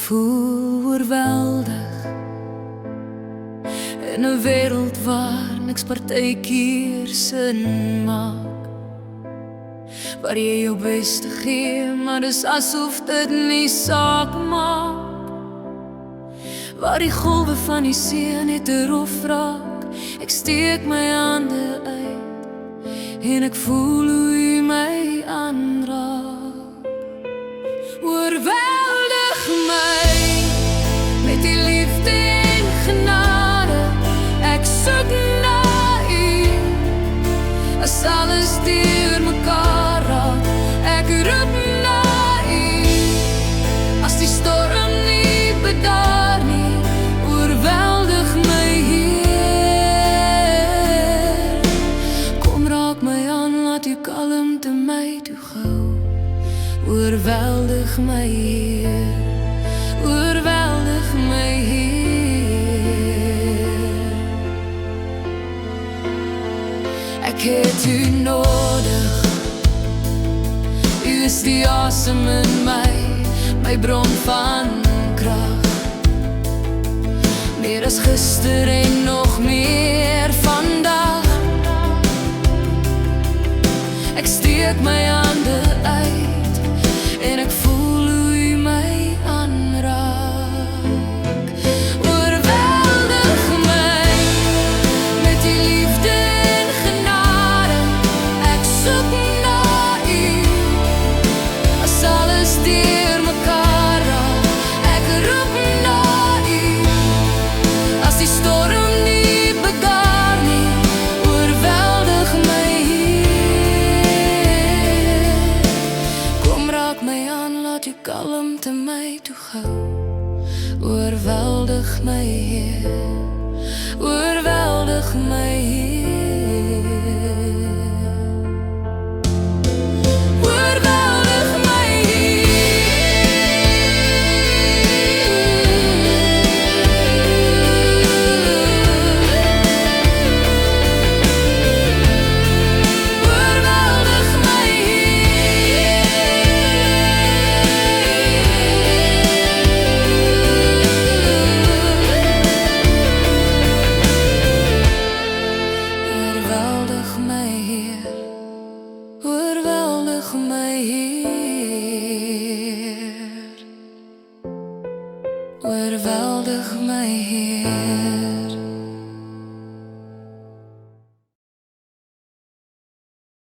voel oorweldig in 'n wêreld waar niks partykeer sin maak, waar jy jou beste gee, maar dis asof dit nie saak maak, waar die golwe van die see net te rof raak. Ek steek my hande uit en ek voel hoe jy my aanraak. Oorweldig my met die liefde en genade. Ek soek na u as alles deur mekaar raak. Ek roep na u as die storm nie bedaar nie. Oorweldig my Heer, kom raak my aan, laat u kalmte my toe gou. Oorweldig my Heer, oorweldig my Heer. Ek het u nodig, u is die asem in my bron van krag. Meer as gister en nog meer vandag. Ek steek my hande uit en ek voel hoe u my aanraak. Oorweldig my met die liefde en genade. Ek soek na u as alles deur mekaar raak. Ek roep na u as die storm nie bedaar nie. Oorweldig my Heer, kom raak my aan, laat u kalmte my toe gou. Oorweldig my